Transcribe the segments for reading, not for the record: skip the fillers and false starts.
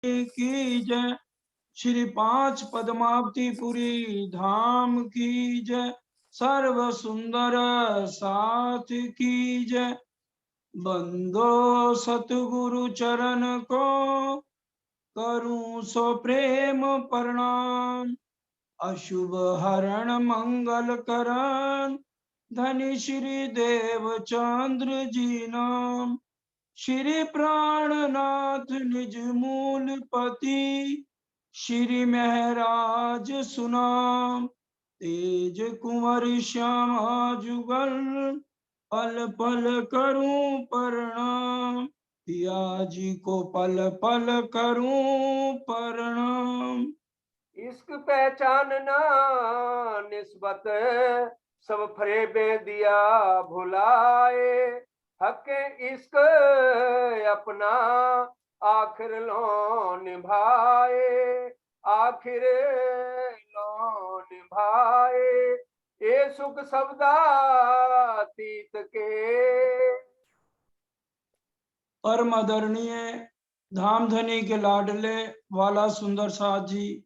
की जय। श्री पांच पद्मावतीपुरी धाम की जय। सर्व सुंदर साथ की जय। बंदो सतगुरु चरण को करूं सो प्रेम प्रणाम। अशुभ हरण मंगल करण धनी श्री देव चंद्र जी नाम। श्री प्राणनाथ निज मूल पति श्री महराज सुनाम। तेज कुंवर श्यामा जुगल पल पल करूं प्रणाम। पिया जी को पल पल करूं प्रणाम। इश्क पहचानना निस्बत सब फरेबे दिया भुलाए। हक इश्क अपना आखिर लो निभाए। आखिर लो निभाए। ये सुख शब्दातीत के परम आदरणीय धामधनी के लाडले वाला सुंदर साथ जी,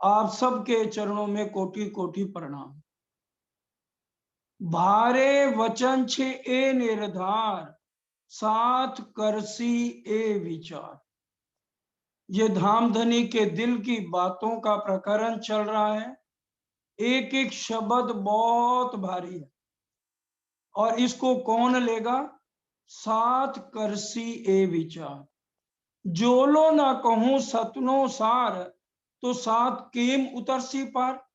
आप सबके चरणों में कोटि कोटि प्रणाम। भारे वचन छे ए निर्धार साथ करसी ए विचार। ये धामधनी के दिल की बातों का प्रकरण चल रहा है। एक एक शब्द बहुत भारी है और इसको कौन लेगा? साथ करसी ए विचार। जोलो ना कहूं सतनो सार तो साथ केम उतरसी पार।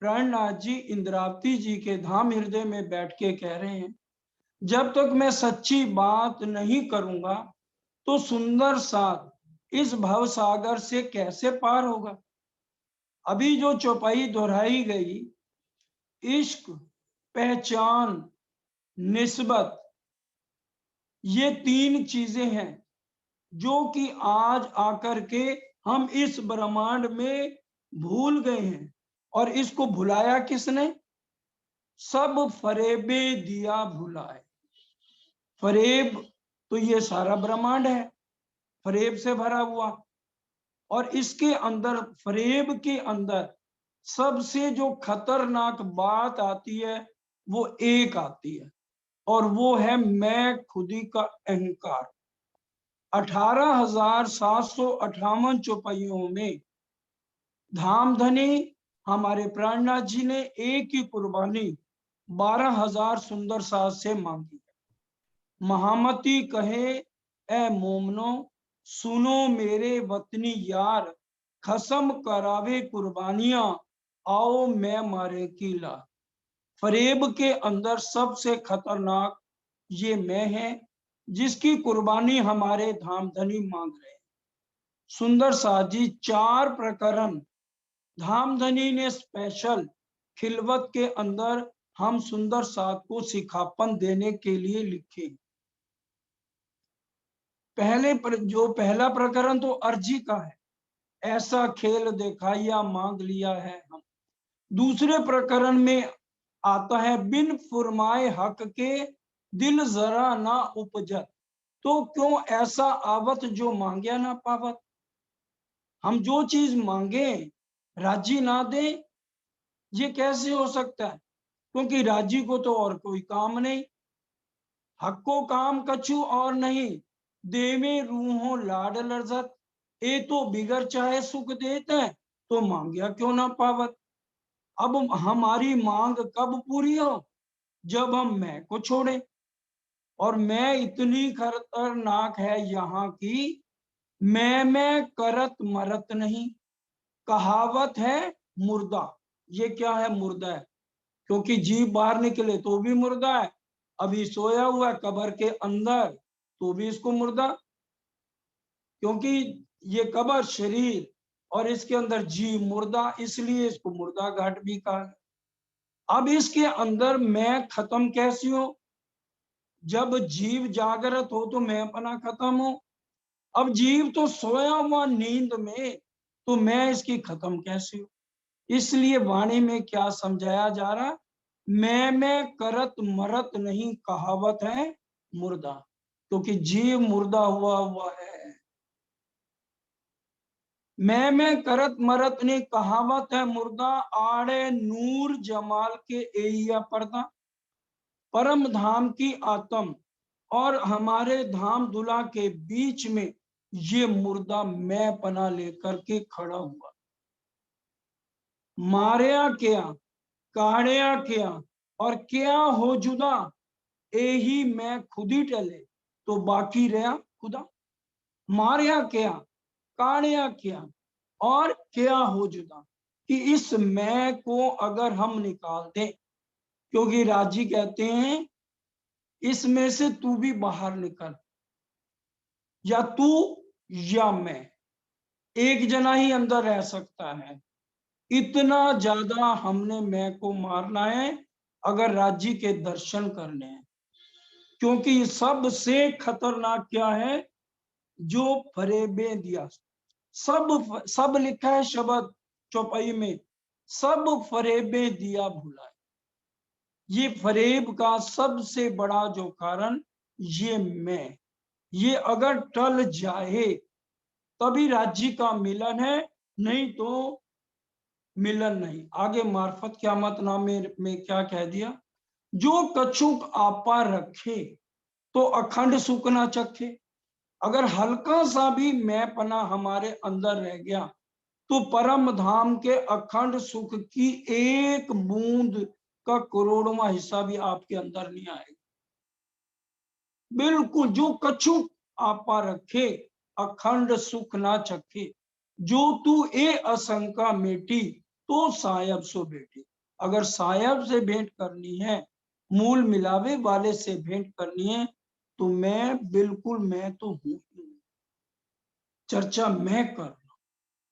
प्राणनाथ जी इंद्रावती जी के धाम हृदय में बैठ के कह रहे हैं, जब तक मैं सच्ची बात नहीं करूंगा तो सुंदर साथ इस भव सागर से कैसे पार होगा। अभी जो चौपाई दोहराई गई, इश्क, पहचान, निस्बत, ये तीन चीजें हैं जो कि आज आकर के हम इस ब्रह्मांड में भूल गए हैं। और इसको भुलाया किसने? सब फरेबे दिया भुलाए। फरेब तो ये सारा ब्रह्मांड है, फरेब से भरा हुआ। और इसके अंदर, फरेब के अंदर सबसे जो खतरनाक बात आती है वो एक आती है, और वो है मैं खुदी का अहंकार। 18,758 चौपाइयों में धामधनी हमारे प्राणनाथ जी ने एक ही कुर्बानी 12,000 सुंदर साथ से मांगी। महामती कहे ए मोमनो सुनो मेरे वतनी यार, खसम करावे कुर्बानियां आओ मैं मारे की ला। फरेब के अंदर सबसे खतरनाक ये मैं है जिसकी कुर्बानी हमारे धामधनी मांग रहे हैं। सुंदर साथ जी 4 प्रकरण धामधनी ने स्पेशल खिलवत के अंदर हम सुंदर साथ को सिखापन देने के लिए लिखे। जो पहला प्रकरण तो अर्जी का है, ऐसा खेल दिखाइया मांग लिया है हम। दूसरे प्रकरण में आता है बिन फुरमाए हक के दिल जरा ना उपजत, तो क्यों ऐसा आवत जो मांगया ना पावत। हम जो चीज मांगे राजी ना दे, ये कैसे हो सकता है? क्योंकि राजी को तो और कोई काम नहीं। हक को काम कछु और नहीं, देवे रूहो लाड लर्जत। ए तो बिगर चाहे सुख देते हैं, तो मांगया क्यों ना पावत। अब हमारी मांग कब पूरी हो? जब हम मैं को छोड़े। और मैं इतनी खतरनाक है यहाँ की, मैं करत मरत नहीं। कहावत है मुर्दा। ये क्या है? मुर्दा है, क्योंकि जीव बाहर निकले तो भी मुर्दा है। अभी सोया हुआ है कब्र के अंदर तो भी इसको मुर्दा, क्योंकि ये कब्र शरीर और इसके अंदर जीव मुर्दा, इसलिए इसको मुर्दा घाट भी कहा। अब इसके अंदर मैं खत्म कैसी हो? जब जीव जागृत हो तो मैं अपना खत्म हो। अब जीव तो सोया हुआ नींद में, तो मैं इसकी खत्म कैसी हो? इसलिए वाणी में क्या समझाया जा रहा? मैं करत मरत नहीं, कहावत है मुर्दा, क्योंकि जीव मुर्दा हुआ है। मैं करत मरत ने कहावत है मुर्दा, आड़े नूर जमाल के एया पर्दा। परम धाम की आत्म और हमारे धाम दुला के बीच में ये मुर्दा मैं पना लेकर के खड़ा हुआ। मारिया क्या, काढ़िया क्या, और क्या हो जुदा, यही मैं खुद ही टले तो बाकी रहा खुदा। मारिया क्या, काढ़िया क्या, और क्या हो जुदा, कि इस मैं को अगर हम निकाल दें, क्योंकि राजी कहते हैं इसमें से तू भी बाहर निकल, या तू या मैं, एक जना ही अंदर रह सकता है। इतना ज्यादा हमने मैं को मारना है अगर राज्य के दर्शन करने हैं, क्योंकि सबसे खतरनाक क्या है, जो फरेबे दिया, सब लिखा है शब्द चौपाई में, सब फरेबे दिया भुलाए। ये फरेब का सबसे बड़ा जो कारण ये मैं, ये अगर टल जाए तभी राज्य का मिलन है, नहीं तो मिलन नहीं। आगे मार्फत क़यामत नामे में क्या कह दिया, जो कछुक आपा रखे तो अखंड सुख ना चखे। अगर हल्का सा भी मैं पना हमारे अंदर रह गया तो परम धाम के अखंड सुख की एक बूंद का करोड़वां हिस्सा भी आपके अंदर नहीं आएगा। बिल्कुल, जो कछुक आपा रखे अखंड सुख ना चखे, जो तू ए असंका मेटी तो सायब सो बेटी। अगर सायब से भेंट करनी है, मूल मिलावे वाले से भेंट करनी है, तो मैं बिल्कुल मैं तो हूं ही। चर्चा मैं कर,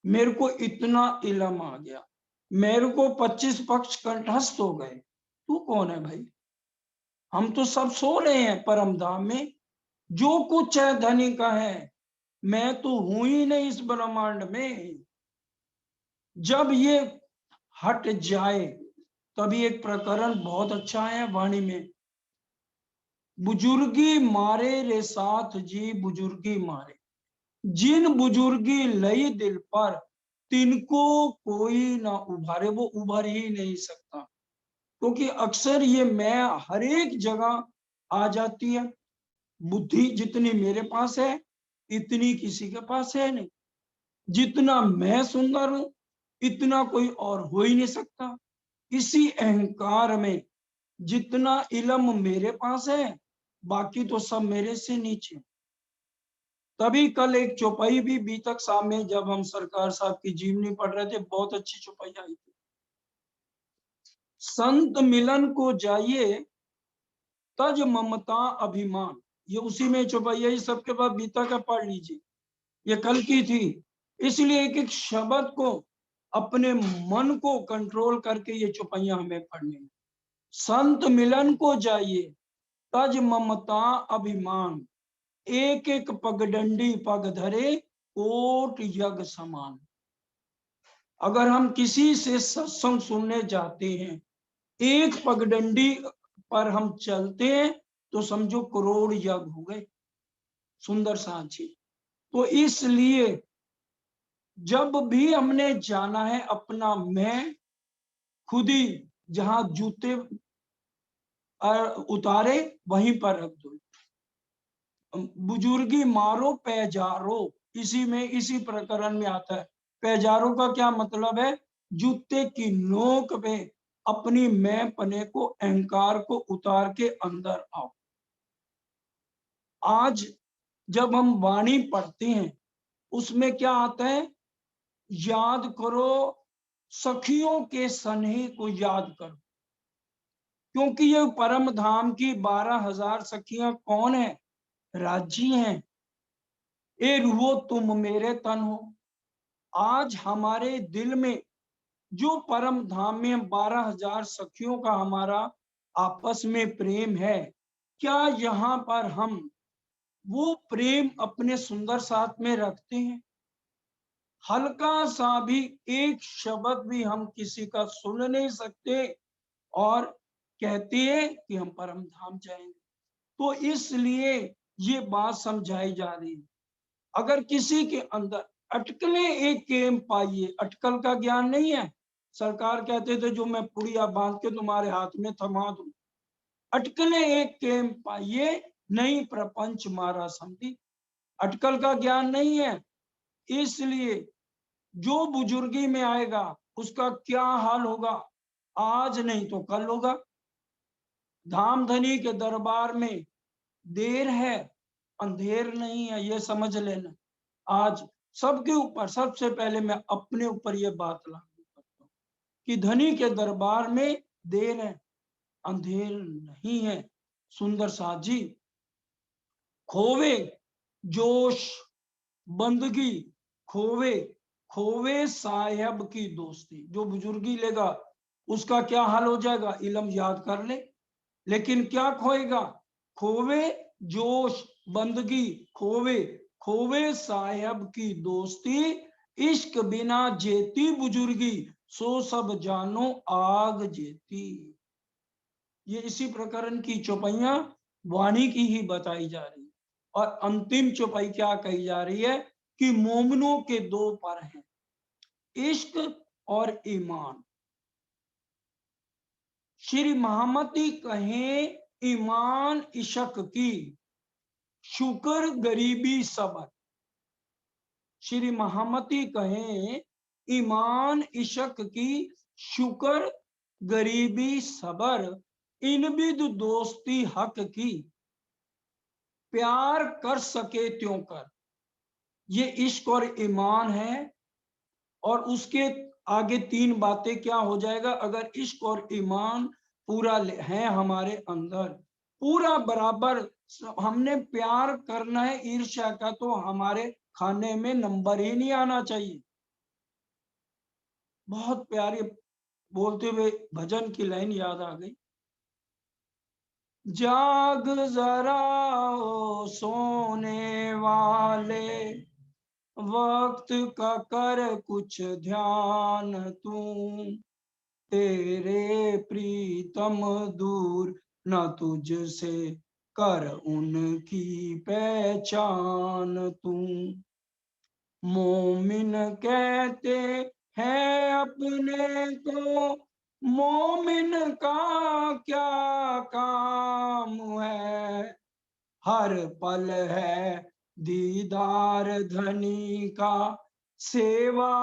मेरे को इतना इलम आ गया, मेरे को 25 पक्ष कंठस्थ हो गए, तू कौन है भाई? हम तो सब सो रहे हैं परम धाम में, जो कुछ है धनी का है, मैं तो हूं ही नहीं इस ब्रह्मांड में। जब ये हट जाए तभी एक प्रकरण बहुत अच्छा है वाणी में, बुजुर्गी मारे रे साथ जी बुजुर्गी मारे, जिन बुजुर्गी लई दिल पर तिनको कोई ना उभारे। वो उभर ही नहीं सकता, क्योंकि अक्सर ये मैं हर एक जगह आ जाती है। बुद्धि जितनी मेरे पास है इतनी किसी के पास है नहीं, जितना मैं सुंदर हूं इतना कोई और हो ही नहीं सकता। इसी अहंकार में जितना इलम मेरे पास है, बाकी तो सब मेरे से नीचे। तभी कल एक चौपाई भी बीतक सामने जब हम सरकार साहब की जीवनी पढ़ रहे थे, बहुत अच्छी चौपाई आई थी। संत मिलन को जाइए तज ममता अभिमान, ये उसी में चौपाई है, सबके बाद बीतक का पढ़ लीजिए, ये कल की थी। इसलिए एक एक शब्द को अपने मन को कंट्रोल करके ये चौपाइयां हमें पढ़नी है। संत मिलन को जाइए तज ममता अभिमान, एक एक पगडंडी पग धरे कोट यज्ञ समान। अगर हम किसी से सत्संग सुनने जाते हैं, एक पगडंडी पर हम चलते हैं तो समझो करोड़ यज्ञ हो गए। सुंदर सांची। तो इसलिए जब भी हमने जाना है अपना मैं खुद ही जहां जूते उतारे वहीं पर रख दो। बुजुर्गी मारो पैजारो, इसी में इसी प्रकरण में आता है। पैजारो का क्या मतलब है, जूते की नोक पे अपनी मैं पने को अहंकार को उतार के अंदर आओ। आज जब हम वाणी पढ़ते हैं उसमें क्या आता है, याद करो सखियों के स्नेह को याद करो, क्योंकि ये परम धाम की 12,000 सखियां कौन है, राजी हैं। ए रुओ तुम मेरे तन हो। आज हमारे दिल में जो परम धाम में 12,000 सखियों का हमारा आपस में प्रेम है, क्या यहाँ पर हम वो प्रेम अपने सुंदर साथ में रखते हैं? हल्का सा भी एक शब्द भी हम किसी का सुन नहीं सकते और कहते हैं कि हम परम धाम जाएंगे। तो इसलिए ये बात समझाई जा रही है। अगर किसी के अंदर अटकलें एक केम पाइए, अटकल का ज्ञान नहीं है। सरकार कहते थे जो मैं पुड़िया बांध के तुम्हारे हाथ में थमा दूं। अटकलें एक केम पाइए, नहीं प्रपंच मारा समझी। अटकल का ज्ञान नहीं है, इसलिए जो बुजुर्गी में आएगा उसका क्या हाल होगा, आज नहीं तो कल होगा। धामधनी के दरबार में देर है, अंधेर नहीं है, ये समझ लेना। आज सबके ऊपर, सबसे पहले मैं अपने ऊपर ये बात लागू करता हूँ कि धनी के दरबार में देर है, अंधेर नहीं है। सुंदर साथ जी, खोवे जोश बंदगी, खोवे खोवे साहेब की दोस्ती। जो बुजुर्गी लेगा उसका क्या हाल हो जाएगा, इलम याद कर ले। लेकिन क्या खोएगा, खोवे जोश बंदगी, खोवे खोवे साहेब की दोस्ती, इश्क बिना जेती बुजुर्गी, सो सब जानो आग जेती। ये इसी प्रकरण की चौपाइयां वाणी की ही बताई जा रही है। और अंतिम चौपाई क्या कही जा रही है कि मोमिनों के दो पर हैं, इश्क और ईमान। श्री महामती कहें ईमान इश्क की, शुक्र गरीबी सबर। श्री महामती कहें ईमान इश्क की, शुक्र गरीबी सबर, इन बिद दोस्ती हक की, प्यार कर सके त्यों कर। ये इश्क और ईमान है। और उसके आगे तीन बातें क्या हो जाएगा, अगर इश्क और ईमान पूरा है हमारे अंदर, पूरा बराबर हमने प्यार करना है, ईर्ष्या का तो हमारे खाने में नंबर ही नहीं आना चाहिए। बहुत प्यारी बोलते हुए भजन की लाइन याद आ गई, जाग जरा ओ सोने वाले, वक्त का कर कुछ ध्यान तू, तेरे प्रीतम दूर न तुझसे, कर उनकी पहचान तू। मोमिन कहते हैं अपने को, मोमिन का क्या काम है, हर पल है दीदार धनी का, सेवा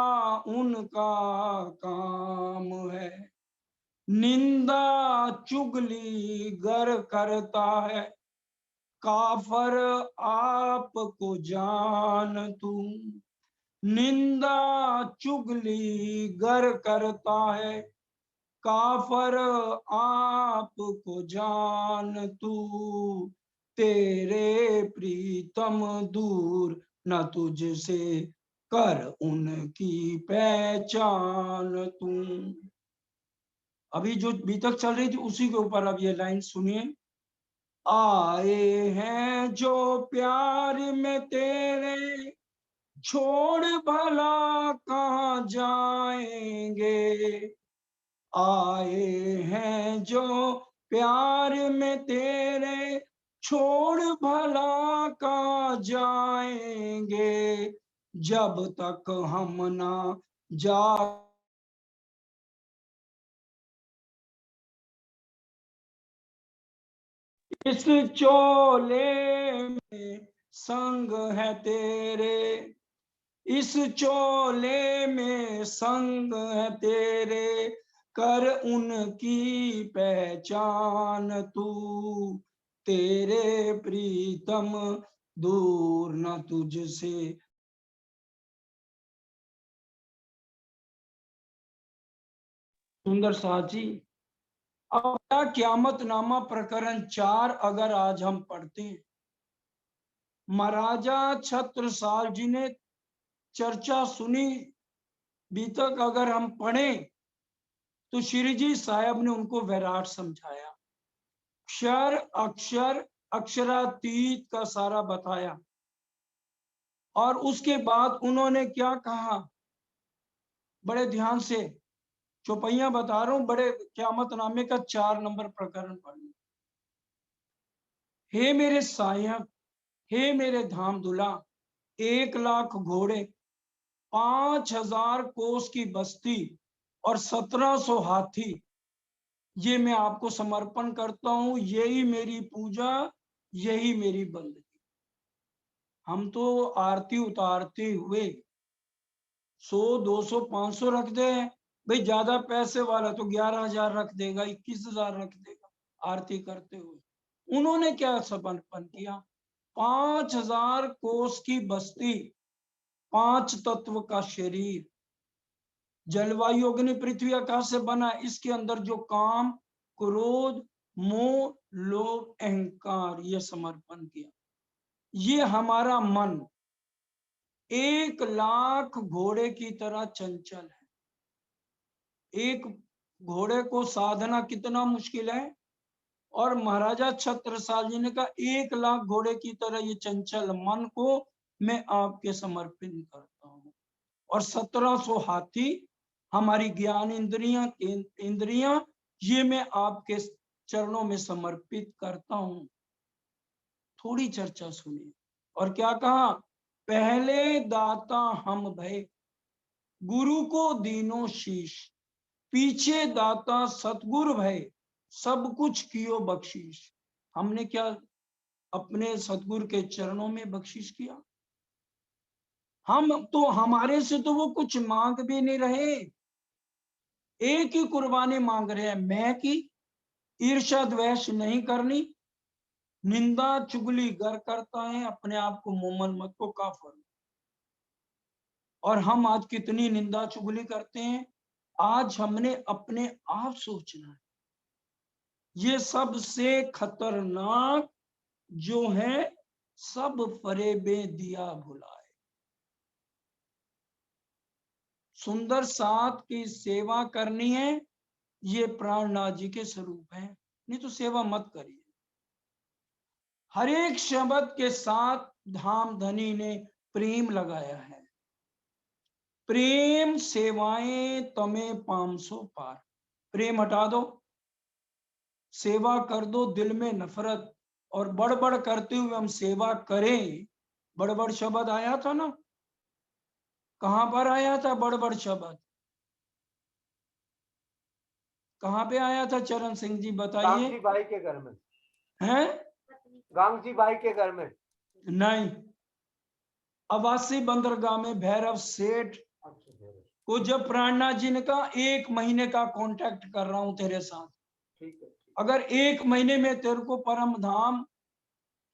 उनका काम है। निंदा चुगली गर करता है, काफर आपको जान तू। निंदा चुगली गर करता है, काफर आपको जान तू, तेरे प्रीतम दूर न तुझसे, कर उनकी पहचान तू। अभी जो बीतक चल रही थी उसी के ऊपर अब ये लाइन सुनिए, आए हैं जो प्यार में तेरे, छोड़ भला कहाँ जाएंगे, आए हैं जो प्यार में तेरे, छोड़ भला कहाँ जाएंगे, जब तक हम ना जा। इस चोले में संग है तेरे, इस चोले में संग है तेरे, कर उनकी पहचान तू, तेरे प्रीतम दूर न तुझसे। सुंदर साची, अब क़यामत नामा प्रकरण 4 अगर आज हम पढ़ते हैं, महाराजा छत्रसाल जी ने चर्चा सुनी, बीतक अगर हम पढ़ें तो श्री जी साहब ने उनको वैराट समझाया, क्षर अक्षर अक्षरातीत का सारा बताया। और उसके बाद उन्होंने क्या कहा, बड़े ध्यान से चौपाइयां बता रहा हूं, बड़े क़यामत नामे का 4 नंबर प्रकरण पढ़ना। हे मेरे साहब, हे मेरे धाम दुला, 1 लाख घोड़े, 5000 कोस की बस्ती और 1700 हाथी, ये मैं आपको समर्पण करता हूं। यही मेरी पूजा, यही मेरी बंदगी। हम तो आरती उतारते हुए 100, 200, 500 रख दे। भाई ज्यादा पैसे वाला तो 11,000 रख देगा, 21,000 रख देगा आरती करते हुए। उन्होंने क्या समर्पण किया? 5000 कोस की बस्ती, 5 तत्व का शरीर, जलवायु अग्नि पृथ्वी आकाश से बना, इसके अंदर जो काम, क्रोध, मोह, लोभ, अहंकार, ये समर्पण किया। ये हमारा मन 1,00,000 घोड़े की तरह चंचल है। एक घोड़े को साधना कितना मुश्किल है, और महाराजा छत्रसाल जी ने कहा 1,00,000 घोड़े की तरह ये चंचल मन को मैं आपके समर्पित करता हूँ। और 1700 हाथी हमारी ज्ञान इंद्रियां, ये मैं आपके चरणों में समर्पित करता हूं। थोड़ी चर्चा सुनिए। और क्या कहा? पहले दाता हम भय, गुरु को दीनो शीश, पीछे दाता सतगुरु भय, सब कुछ कियो बख्शीश। हमने क्या अपने सतगुरु के चरणों में बख्शीश किया? हम तो, हमारे से तो वो कुछ मांग भी नहीं रहे, एक ही कुर्बानी मांग रहे हैं, मैं की। ईर्ष्या द्वेष नहीं करनी, निंदा चुगली गर करता है, अपने आप को मोमन मत को काफर। और हम आज कितनी निंदा चुगली करते हैं? आज हमने अपने आप सोचना है। ये सबसे खतरनाक जो है, सब फरेबे दिया भुलाए। सुंदर साथ की सेवा करनी है, ये प्राणनाथ जी के स्वरूप है, नहीं तो सेवा मत करिए। हर एक शब्द के साथ धाम धनी ने प्रेम लगाया है। प्रेम सेवाएं तमें 500 पार। प्रेम हटा दो, सेवा कर दो, दिल में नफरत और बड़बड़ करते हुए हम सेवा करें। बड़बड़ शब्द आया था ना, कहां पर आया था बड़बड़ शब्द? कहां पे आया था चरण सिंह जी, बताइए। गांगजी भाई के घर में। हैं? गांगजी भाई के घर में नहीं, अवासी बंदरगाह में भैरव सेठ को जब प्राणनाथ जी ने कहा 1 महीने का कांटेक्ट कर रहा हूं तेरे साथ, ठीक है, अगर 1 महीने में तेरे को परम धाम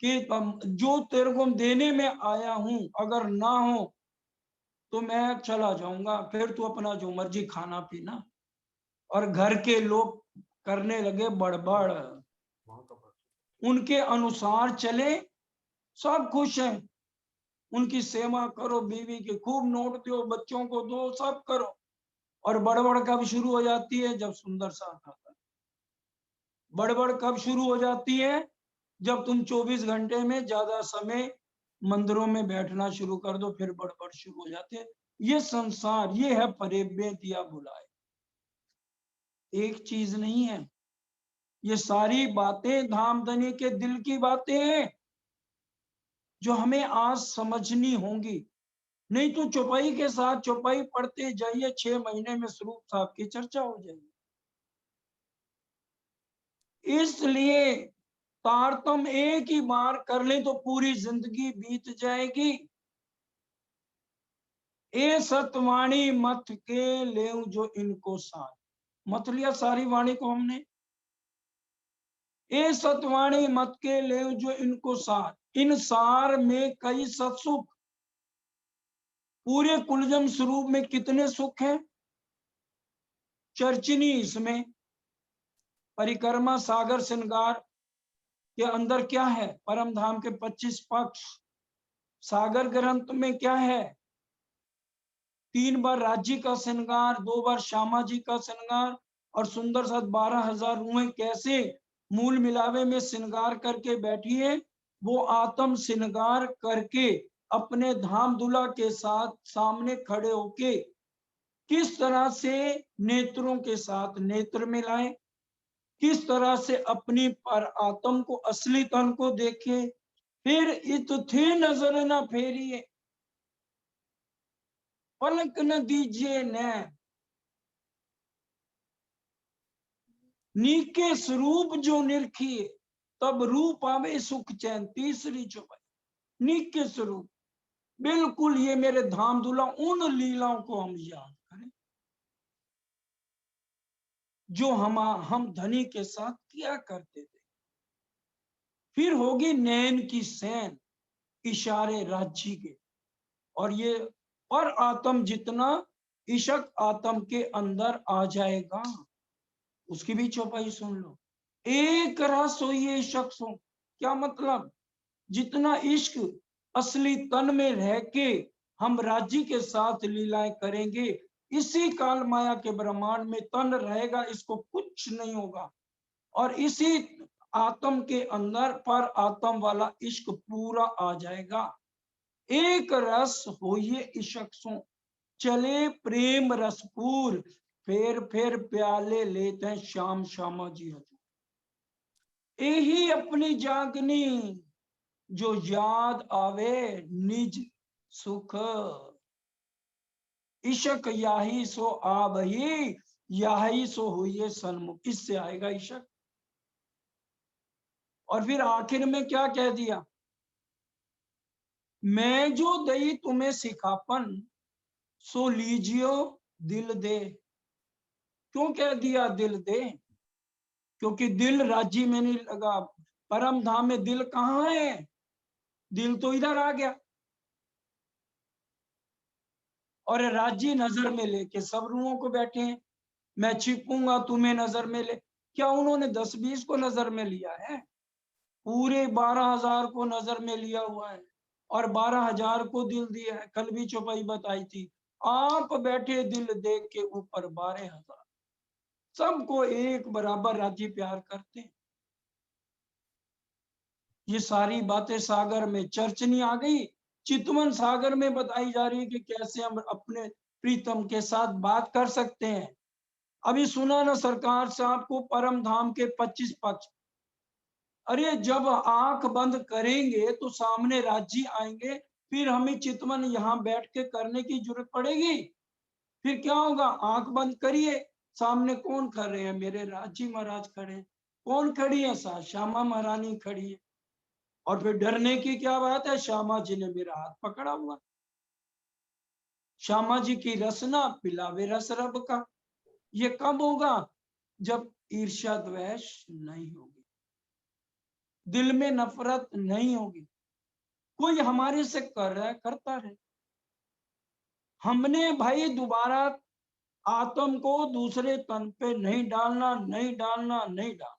के जो तेरे को देने में आया हूं अगर ना हो तो मैं चला जाऊंगा, फिर तू अपना जो मर्जी खाना पीना। और घर के लोग करने लगे बड़बड़, उनके अनुसार चले, सब खुश हैं। उनकी सेवा करो, बीवी के खूब नोट दो, बच्चों को दो, सब करो। और बड़बड़ कब शुरू हो जाती है? जब सुंदर साथ आता है। बड़बड़ कब शुरू हो जाती है? जब तुम 24 घंटे में ज्यादा समय मंदिरों में बैठना शुरू कर दो, फिर बड़बड़ शुरू हो जाते हैं। ये संसार, ये है फरेबे दिया भुलाए, एक चीज नहीं है। ये सारी बातें धाम धनी के दिल की बातें हैं, जो हमें आज समझनी होंगी। नहीं तो चौपाई के साथ चौपाई पढ़ते जाइए, 6 महीने में स्वरूप साहब की चर्चा हो जाएगी। इसलिए तारतम एक ही बार कर ले तो पूरी जिंदगी बीत जाएगी। ए सतवाणी मत के ले जो इनको साथ, मत लिया सारी वाणी को हमने। ए सतवाणी मत के ले जो इनको साथ, इन सार में कई सत्सुख। पूरे कुलजम स्वरूप में कितने सुख हैं? चर्चिनी इसमें परिक्रमा सागर श्रृंगार के अंदर क्या है? परम धाम के 25 पक्ष। सागर ग्रंथ में क्या है? 3 बार राज्य का श्रृंगार, 2 बार श्यामा जी का श्रृंगार, और सुंदर साथ 12,000 रूहें कैसे मूल मिलावे में श्रृंगार करके बैठी है। वो आत्म श्रृंगार करके अपने धाम दुला के साथ सामने खड़े होके किस तरह से नेत्रों के साथ नेत्र मिलाए, किस तरह से अपनी पर आत्म को, असली तन को देखे, फिर इत थे नजर न फेरिए। पलक न दीजिए नैन, नीके स्वरूप जो निरखिए, तब रूप आवे सुख चैन। तीसरी चौपाई, नीके स्वरूप, बिल्कुल ये मेरे धाम धुला उन लीलाओं को हम याद करें जो हम धनी के साथ किया करते थे। फिर होगी नैन की सैन, इशारे राज्य के, और ये पर आत्म जितना इशक आत्म के अंदर आ जाएगा, उसकी भी चौपाई सुन लो। एक रस हो ये शख्स हो, क्या मतलब? जितना इश्क असली तन में रह के हम राज्य के साथ लीलाएं करेंगे, इसी काल माया के ब्रह्मांड में तन रहेगा, इसको कुछ नहीं होगा। और इसी आत्म के अंदर पर आत्म वाला इश्क पूरा आ जाएगा। एक रस हो ये इश्क सो, चले प्रेम रसपूर, फेर प्याले लेते हैं श्याम श्यामा जी हजूर। यही अपनी जागनी, जो याद आवे निज सुख, इशक याही सो आवही, याही सो हुई सन्मुख। इससे आएगा इशक। और फिर आखिर में क्या कह दिया? मैं जो दई तुम्हें सिखापन, सो लीजियो दिल दे। क्यों कह दिया दिल दे? क्योंकि दिल राज्य में नहीं लगा। परम धाम में दिल कहाँ है? दिल तो इधर आ गया। और राज्य नजर में लेके सब रूहों को बैठे हैं। मैं छिपूंगा तुम्हें नजर में ले। क्या उन्होंने 10-20 को नजर में लिया है? पूरे 12,000 को नजर में लिया हुआ है, और 12,000 को दिल दिया है। कल भी चौपाई बताई थी, आप बैठे दिल देख के ऊपर 12,000, सबको एक बराबर राज्य प्यार करते हैं। ये सारी बातें सागर में चर्चनी आ गई, चितवन सागर में बताई जा रही है कि कैसे हम अपने प्रीतम के साथ बात कर सकते हैं। अभी सुना ना सरकार से आपको परम धाम के 25 पक्ष। अरे जब आंख बंद करेंगे तो सामने राज्य आएंगे, फिर हमें चितवन यहाँ बैठ के करने की जरूरत पड़ेगी। फिर क्या होगा? आंख बंद करिए, सामने कौन खड़े हैं? मेरे राज्य महाराज खड़े हैं। कौन खड़ी है? साथ श्यामा महारानी खड़ी है। और फिर डरने की क्या बात है? श्यामा जी ने मेरा हाथ पकड़ा हुआ। श्यामा जी की रसना पिलावे रस रब का। ये कब होगा? जब ईर्ष्या द्वेष नहीं होगी, दिल में नफरत नहीं होगी। कोई हमारे से कर रहा है, करता रहे। हमने भाई दोबारा आत्म को दूसरे तन पे नहीं डालना, नहीं डालना, नहीं डालना।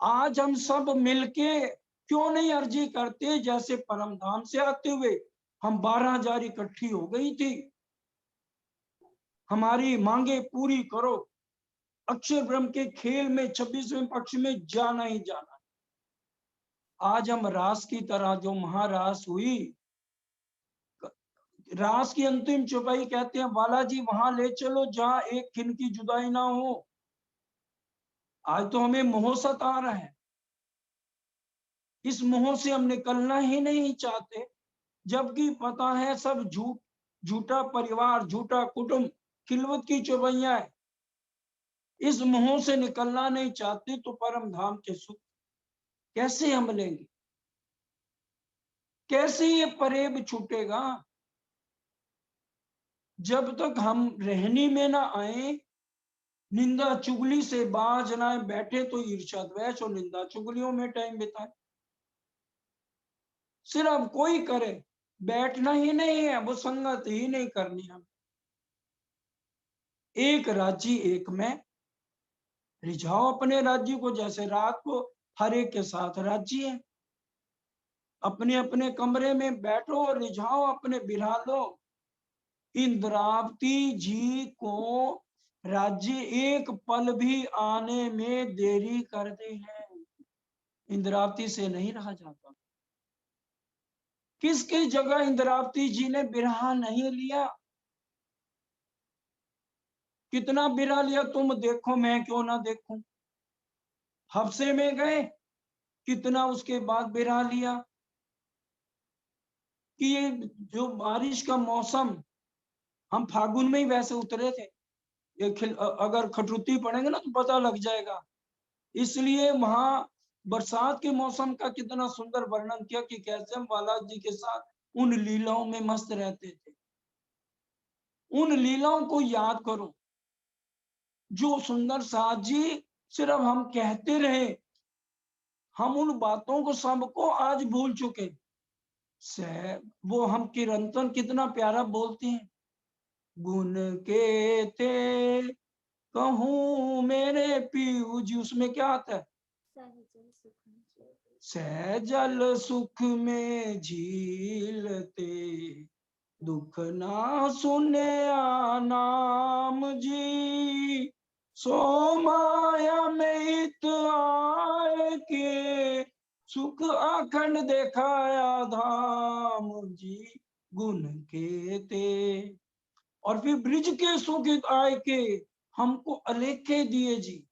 आज हम सब मिलके क्यों नहीं अर्जी करते? जैसे परम धाम से आते हुए हम 12,000 इकट्ठी हो गई थी, हमारी मांगे पूरी करो। अक्षर ब्रह्म के खेल में 26वें पक्ष में जाना ही जाना। आज हम रास की तरह, जो महारास हुई, रास की अंतिम चौपाई कहते हैं, बालाजी वहां ले चलो जहां एक खिन की जुदाई ना हो। आज तो हमें मोह सता रहा है। इस मोह से हम निकलना ही नहीं चाहते, जबकि पता है सब झूठ, झूठा परिवार, झूठा कुटुंब, खिलवत की चौपाइयां है। इस मोह से निकलना नहीं चाहते तो परम धाम के सुख कैसे हम लेंगे? कैसे ये परेब छूटेगा? जब तक हम रहनी में ना आए, निंदा चुगली से बाज ना बैठे, तो ईर्ष्या द्वेष और निंदा चुगलियों में टाइम बिताए। सिर्फ कोई करे, बैठना ही नहीं है, वो संगत ही नहीं करनी हम। एक राज्य एक में रिझाओ अपने राज्य को। जैसे रात को हर एक के साथ राज्य है, अपने अपने कमरे में बैठो और रिझाओ अपने बिरालो। इंद्रावती जी को राज्य एक पल भी आने में देरी कर दी है, इंद्रावती से नहीं रहा जाता। किसकी जगह इंद्रावती जी ने बिरहा नहीं लिया? कितना बिरहा लिया तुम देखो, मैं क्यों ना देखूं। हफ्से में गए, कितना उसके बाद बिरहा लिया। कि ये जो बारिश का मौसम, हम फागुन में ही वैसे उतरे थे, ये अगर खटरुती पढ़ेंगे ना तो पता लग जाएगा। इसलिए वहां बरसात के मौसम का कितना सुंदर वर्णन किया कि कैसे हम बालाजी के साथ उन लीलाओं में मस्त रहते थे। उन लीलाओं को याद करो जो सुंदर साथ जी सिर्फ हम कहते रहे, हम उन बातों को सबको आज भूल चुके। वो हम कीर्तन कितना प्यारा बोलते हैं, गुण के थे कहूं मेरे पीयू जी, उसमें क्या आता है, सहजल सुख में झीलते दुख ना सुने नाम जी, सो माया में इत आए के सुख अखंड देखाया धाम जी, गुण के ते। और फिर ब्रिज के सुख आए के हमको अलेखे दिए जी,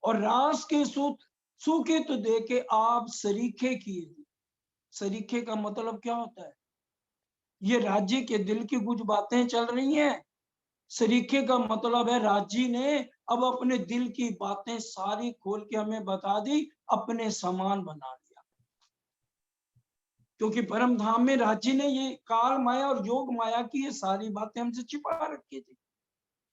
और रास के सुखित दे के आप सरीखे किए। सरीखे का मतलब क्या होता है, ये राज्य के दिल की कुछ बातें चल रही हैं। सरीखे का मतलब है राजी ने अब अपने दिल की बातें सारी खोल के हमें बता दी, अपने समान बना दिया। क्योंकि परम धाम में राजी ने ये काल माया और योग माया की ये सारी बातें हमसे छिपा रखी थी।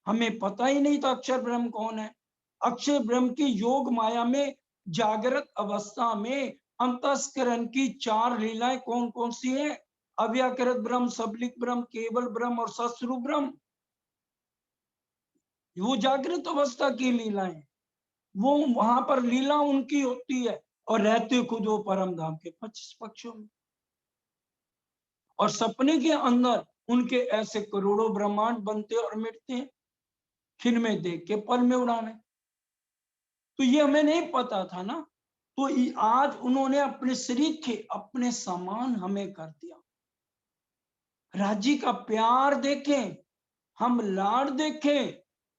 हमें पता ही नहीं था अक्षर ब्रह्म कौन है। अक्षर ब्रह्म की योग माया में जागृत अवस्था में अंतस्करण की 4 लीलाएं कौन कौन सी है, अव्याकृत ब्रह्म, सबलिक ब्रह्म, केवल ब्रह्म और सस्वरूप ब्रह्म। वो जागृत अवस्था की लीलाएं, वो वहां पर लीला उनकी होती है और रहते खुद वो परम धाम के 25 पक्षों में। और सपने के अंदर उनके ऐसे करोड़ों ब्रह्मांड बनते और मिटते हैं, खिन में देख के पल में उड़ाने। तो ये हमें नहीं पता था ना, तो आज उन्होंने अपने शरीर के अपने समान हमें कर दिया। राजी का प्यार देखें, हम लाड देखें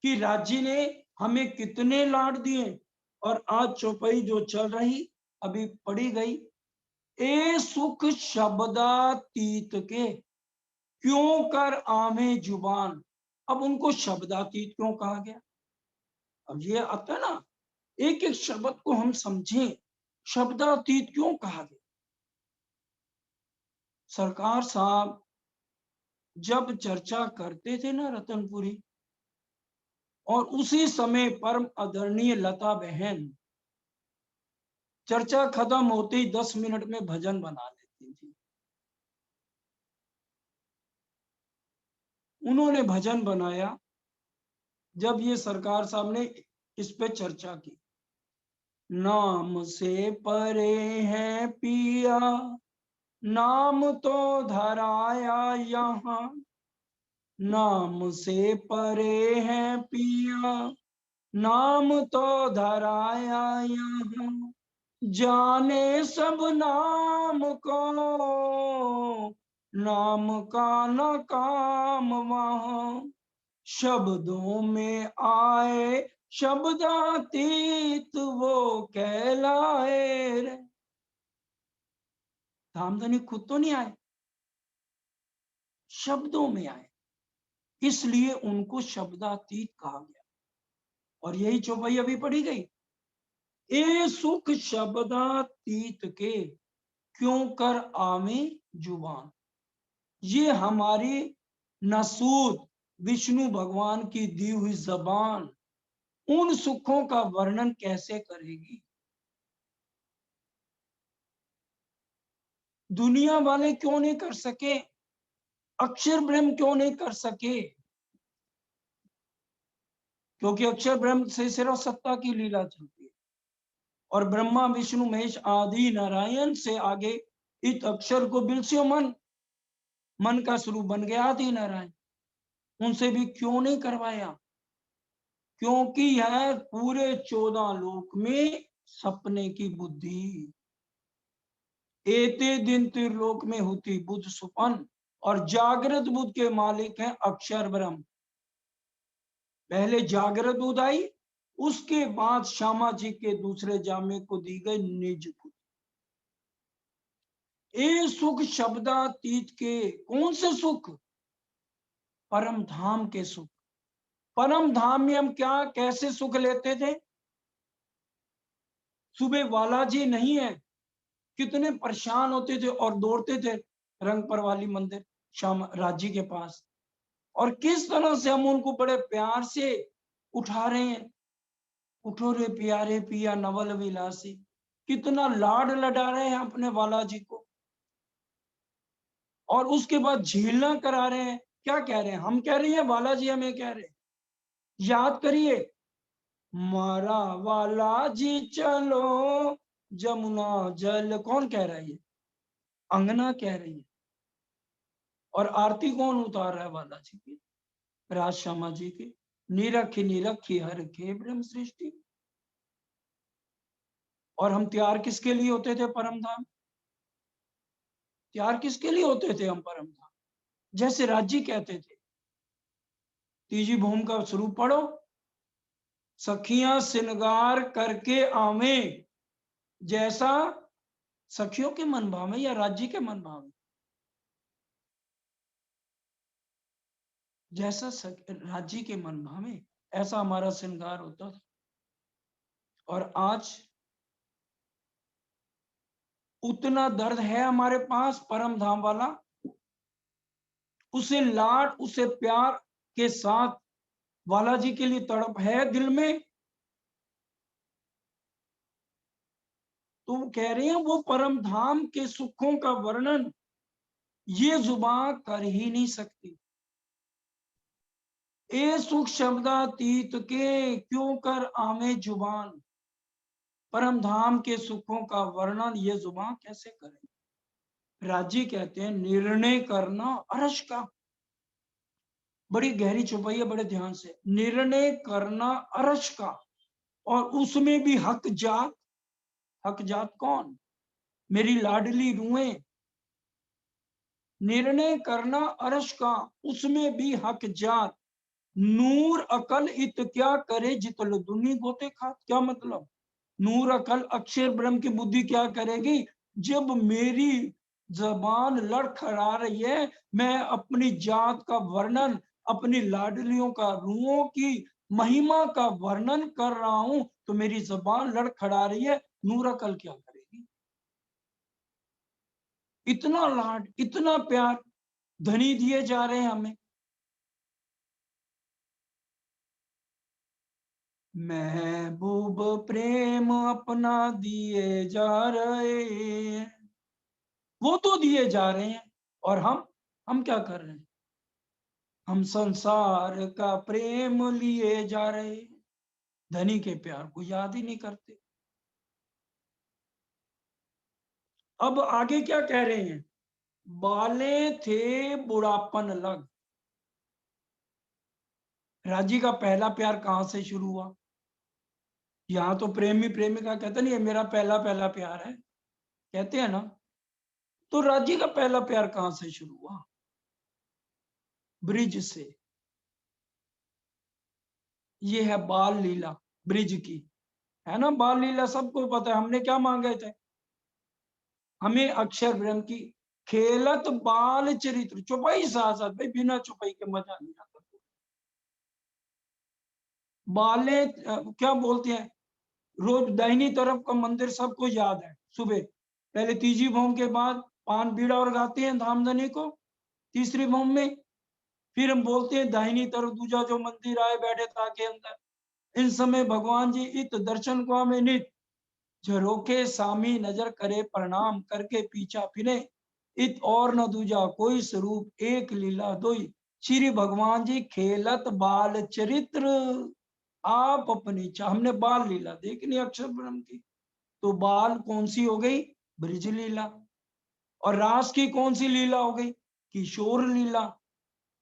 कि राजी ने हमें कितने लाड दिए। और आज चौपाई जो चल रही अभी पढ़ी गई, ए सुख शब्दातीत के क्यों कर आमे जुबान। अब उनको शब्दातीत क्यों कहा गया, अब ये आता है ना, एक एक शब्द को हम समझें, शब्दातीत क्यों कहा गया। सरकार साहब जब चर्चा करते थे ना रतनपुरी, और उसी समय परम आदरणीय लता बहन चर्चा खत्म होते ही 10 मिनट में भजन बना लेती थी। उन्होंने भजन बनाया जब ये सरकार साहब ने इस पे चर्चा की, नाम से परे है पिया नाम तो धराया यहाँ, नाम से परे है पिया नाम तो धराया यहाँ, जाने सब नाम को नाम का न काम वहाँ, शब्दों में आए शब्दातीत वो कहलाए रे। धामधनी खुद तो नहीं आए, शब्दों में आए, इसलिए उनको शब्दातीत कहा गया। और यही चौपाई अभी पढ़ी गई, ए सुख शब्दातीत के क्यों कर आवे जुबान। ये हमारी नसूद विष्णु भगवान की दी हुई जबान उन सुखों का वर्णन कैसे करेगी। दुनिया वाले क्यों नहीं कर सके, अक्षर ब्रह्म क्यों नहीं कर सके, क्योंकि अक्षर ब्रह्म से सिर्फ सत्ता की लीला चलती है। और ब्रह्मा विष्णु महेश आदि नारायण से आगे इस अक्षर को बिलस्यो मन का स्वरूप बन गया आदि नारायण, उनसे भी क्यों नहीं करवाया, क्योंकि यह पूरे 14 लोक में सपने की बुद्धि। एते दिन त्रिलोक में होती बुद्ध सुपन, और जागृत बुद्ध के मालिक हैं अक्षर ब्रह्म। पहले जागृत बुद्ध आई, उसके बाद श्यामा जी के दूसरे जामे को दी गई निज बुद्धि। ए सुख शब्दातीत के, कौन से सुख? परम धाम के सुख। परम धाम में हम क्या कैसे सुख लेते थे? सुबह बालाजी नहीं है, कितने परेशान होते थे और दौड़ते थे रंगपर वाली मंदिर श्याम राजी के पास, और किस तरह से हम उनको बड़े प्यार से उठा रहे हैं, उठो रे प्यारे पिया नवल विलासी, कितना लाड लड़ा रहे हैं अपने बालाजी को। और उसके बाद झीलना करा रहे हैं। क्या कह रहे हैं? हम कह रहे हैं, बालाजी हमें कह रहे हैं। याद करिए, मारा बालाजी चलो जमुना जल, कौन कह रहा है? ये अंगना कह रही है। और आरती कौन उतार रहा है बालाजी की? राज श्यामा जी की। निरखी निरखी हर के ब्रह्म सृष्टि। और हम तैयार किसके लिए होते थे? परम धाम। तैयार किसके लिए होते थे हम? परम धाम। जैसे राजी कहते थे, तीजी भूम का स्वरूप पढ़ो, सखियां श्रृंगार करके आवे, जैसा सखियों के मन भावे या राज्य के मन भावे, जैसा राज्य के मन भावे ऐसा हमारा श्रृंगार होता था। और आज उतना दर्द है हमारे पास परम धाम वाला, उसे लाड उसे प्यार के साथ बालाजी के लिए तड़प है दिल में, तो वो कह रहे हैं वो परम धाम के सुखों का वर्णन ये जुबान कर ही नहीं सकती। ए सुख शब्दातीत के क्यों कर आवे जुबान, परम धाम के सुखों का वर्णन ये जुबान कैसे करे? राजी कहते हैं निर्णय करना अर्श का, बड़ी गहरी छुपाई है, बड़े ध्यान से। निर्णय करना अर्श का, और उसमें भी हक जात। हक जात कौन? मेरी लाडली रूहें। निर्णय करना अर्श का, उसमें भी हक जात। नूर अकल इत क्या करे जितल दुनी गोते खात। क्या मतलब? नूर अकल अक्षर ब्रह्म की बुद्धि क्या करेगी जब मेरी जबान लड़खड़ा रही है, मैं अपनी जात का वर्णन, अपनी लाडलियों का रूहों की महिमा का वर्णन कर रहा हूं, तो मेरी जबान लड़खड़ा रही है, नूर अकल क्या करेगी? इतना लाड, इतना प्यार धनी दिए जा रहे हैं हमें। महबूब प्रेम अपना दिए जा रहे हैं, वो तो दिए जा रहे हैं, और हम क्या कर रहे हैं? हम संसार का प्रेम लिए जा रहे हैं, धनी के प्यार को याद ही नहीं करते। अब आगे क्या कह रहे हैं? बाले थे बुढ़ापन लग। राजी का पहला प्यार कहां से शुरू हुआ? यहाँ तो प्रेमी प्रेमिका कहते नहीं है मेरा पहला पहला प्यार है, कहते हैं ना। तो राजी का पहला प्यार कहां से शुरू हुआ? ब्रिज से। ये है बाल लीला ब्रिज की, है ना। बाल लीला सबको पता है। हमने क्या मांगे थे? हमें अक्षर ब्रह्म की खेलत बाल चरित्र, चुपाई साथ साथ भाई, बिना चुपाई के मजा नहीं आता। बाले क्या बोलते हैं, रोज दाहिनी तरफ का मंदिर सबको याद है। सुबह पहले तीजी भौम के बाद पान बीड़ा और गाते हैं धामधनी को तीसरी भौम में, फिर हम बोलते हैं दाहिनी तरफ दूजा जो मंदिर आए बैठे ताके अंदर। इन समय भगवान जी इत दर्शन को हमें नित झरोके सामी नजर करे, प्रणाम करके पीछा फिरे, इत और न दूजा कोई स्वरूप एक लीला दोई, श्री भगवान जी खेलत बाल चरित्र। आप अपनी इच्छा, हमने बाल लीला देखनी अक्षर ब्रह्म की, तो बाल कौन सी हो गई? ब्रिज लीला। और रास की कौन सी लीला हो गई? किशोर लीला।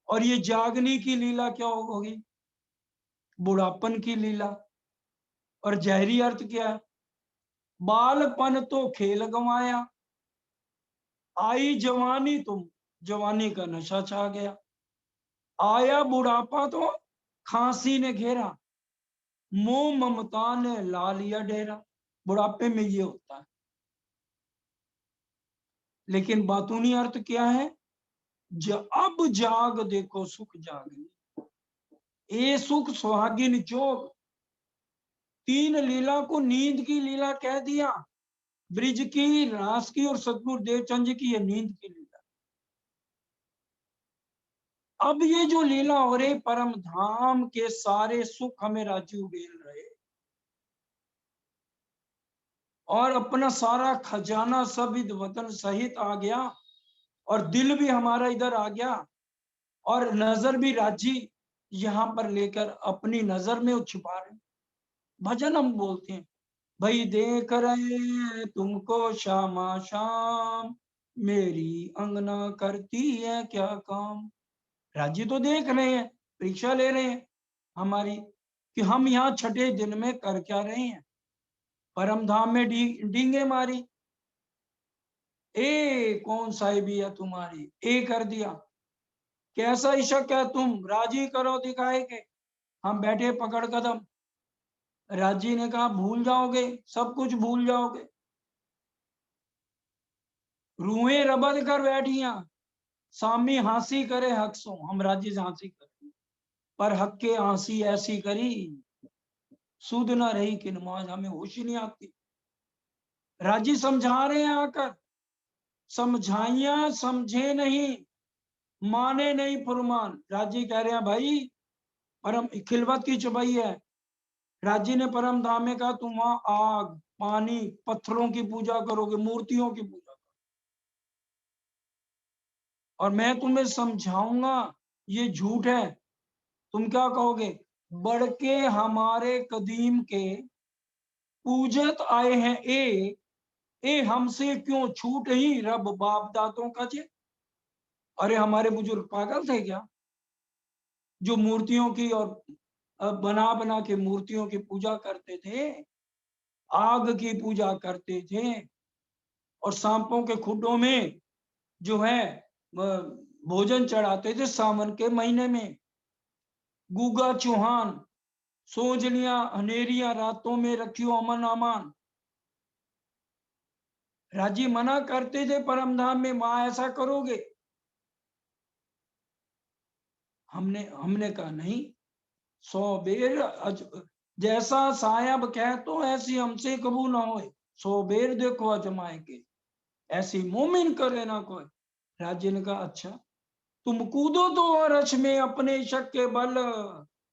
और ये जागनी की लीला क्या होगी? बुढ़ापन की लीला। और जहरी अर्थ क्या है? बालपन तो खेल गंवाया, आई जवानी तुम, जवानी का नशा छा गया। आया बुढ़ापा तो खांसी ने घेरा, मोह ममता ने ला लिया डेरा। बुढ़ापे में ये होता है। लेकिन बातूनी अर्थ क्या है? अब जाग देखो सुख जागनी, ए सुख सुहागिन जोग। 3 लीला को नींद की लीला कह दिया, ब्रिज की, रास की और सतगुरु देवचंद जी की ये नींद की लीला। अब ये जो लीला हो रही, परम धाम के सारे सुख हमें राजू उड़ेल रहे, और अपना सारा खजाना सब इध वतन सहित आ गया, और दिल भी हमारा इधर आ गया, और नजर भी राजी यहाँ पर लेकर अपनी नजर में छुपा रहे। भजन हम बोलते हैं, भाई देख रहे तुमको श्यामा शाम, मेरी अंगना करती है क्या काम। राजी तो देख रहे हैं, परीक्षा ले रहे हैं हमारी, कि हम यहाँ छठे दिन में कर क्या रहे हैं। परम धाम में डींगे मारी, ए कौन साहिबी है तुम्हारी, ए कर दिया, कैसा इशक है तुम, राजी करो दिखाए के। हम बैठे पकड़ कदम, राजी ने कहा भूल जाओगे, सब कुछ भूल जाओगे। रूहें रबद कर बैठिया, सामी हंसी करे हक सो। हम राजी से हंसी कर, पर हक के हंसी ऐसी करी, सुध ना रही कि नमाज हमें होश ही नहीं आती। राजी समझा रहे हैं आकर, समझाइया समझे नहीं, माने नहीं फरमान। राजी कह रहे हैं भाई परम खिलवत की चुपाई है। राजी ने परम धाम में कहा तुम वहां आग पानी पत्थरों की पूजा करोगे, मूर्तियों की पूजा, और मैं तुम्हें समझाऊंगा ये झूठ है। तुम क्या कहोगे, बढ़ के हमारे कदीम के पूजत आए हैं ए हमसे क्यों छूट ही रब बाप दातों का जे। अरे हमारे बुजुर्ग पागल थे क्या, जो मूर्तियों की और बना बना के मूर्तियों की पूजा करते थे, आग की पूजा करते थे, और सांपों के खुड्डों में जो है भोजन चढ़ाते थे सावन के महीने में। गुगा चौहान, सोजलियां अनेरिया रातों में रखियो अमन अमान। राजी मना करते थे परम धाम में वहां ऐसा करोगे। हमने हमने कहा नहीं, 100 बेर जैसा सायब कह तो ऐसी हमसे कबू ना होए, 100 बेर देखो अजमाए के, ऐसी मोमिन करे ना कोई। राजी ने कहा अच्छा, तुम कूदो तो अरश में अपने इशक के बल,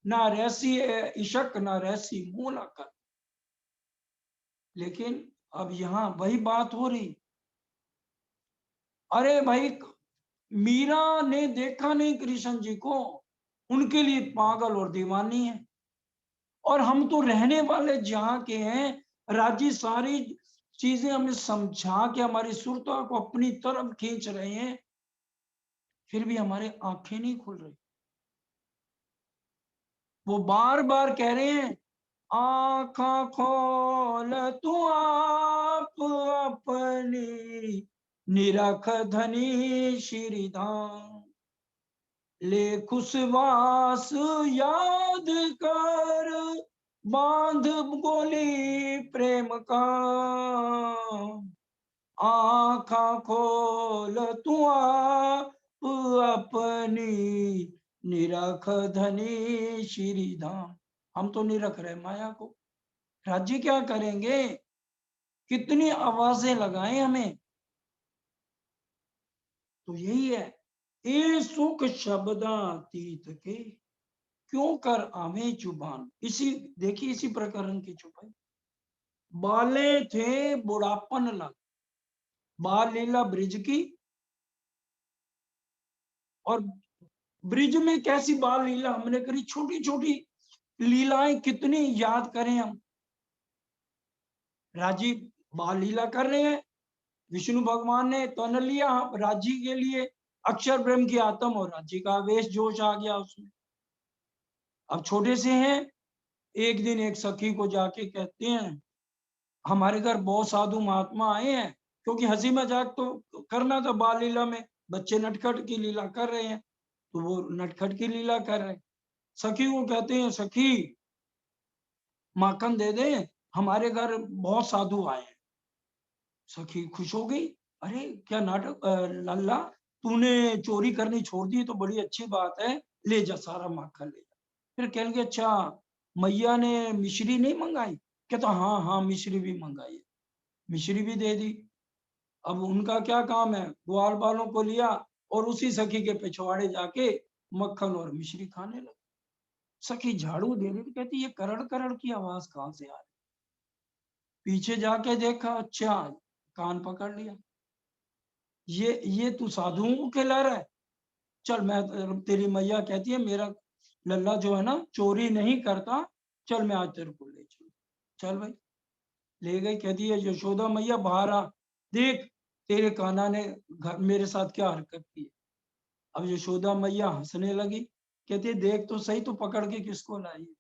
ना रहसी है इशक ना रहसी मुलाकात। लेकिन अब यहाँ वही बात हो रही, अरे भाई मीरा ने देखा नहीं कृष्ण जी को, उनके लिए पागल और दीवानी है, और हम तो रहने वाले जहां के हैं। राजी सारी चीजें हमें समझा के हमारी सुरता को अपनी तरफ खींच रहे हैं, फिर भी हमारे आंखें नहीं खुल रही। वो बार बार कह रहे हैं आँखा खोल तू आप अपनी, निरख धनी श्रीधाम, ले खुशवास याद कर, बांध गोली प्रेम का, आँखा खोल तू आप अपनी, निरख धनी श्रीधाम। हम तो नहीं रख रहे माया को, राज्य क्या करेंगे, कितनी आवाजें लगाएं हमें। तो यही है, ए सुख शब्दातीत के, क्यों कर आवे जुबान। इसी देखिए इसी प्रकरण की चुपाई, बाले थे बुढ़ापन लग, बाल लीला ब्रिज की, और ब्रिज में कैसी बाल लीला हमने करी, छोटी छोटी लीलाएं कितनी याद करें हम। राजीव बाल लीला कर रहे हैं, विष्णु भगवान ने तन लिया राजी के लिए, अक्षर ब्रह्म की आत्म, और राजी का आवेश जोश आ गया उसमें। अब छोटे से हैं, एक दिन एक सखी को जाके कहते हैं हमारे घर बहुत साधु महात्मा आए हैं, क्योंकि हंसी मजाक तो करना था बाल लीला में, बच्चे नटखट की लीला कर रहे हैं, तो वो नटखट की लीला कर रहे हैं। सखी को कहते हैं सखी माखन दे दे, हमारे घर बहुत साधु आए हैं। सखी खुश हो गई, अरे क्या नाटक, लल्ला तूने चोरी करनी छोड़ दी तो बड़ी अच्छी बात है, ले जा सारा माखन ले जा। फिर कहने लगे अच्छा मैया ने मिश्री नहीं मंगाई? कहता हाँ हाँ मिश्री भी मंगाई है, मिश्री भी दे दी। अब उनका क्या काम है, ग्वाल बालों को लिया और उसी सखी के पिछवाड़े जाके मक्खन और मिश्री खाने लगे। सखी झाड़ू दे रही थी, कहती ये करड़ करड़ की आवाज कहाँ से आ रही? पीछे जाके देखा, अच्छा कान पकड़ लिया, ये तू साधुओं को खिला रहा है? चल मैं, तेरी मैया कहती है मेरा लल्ला जो है ना चोरी नहीं करता, चल मैं आज तेरे को ले चलूं। चल भाई, ले गई। कहती है यशोदा मैया बाहर आ, देख तेरे कान्हा ने घर मेरे साथ क्या हरकत की है। अब यशोदा मैया हंसने लगी, कहती है देख तो सही, तू पकड़ के किसको लाई है?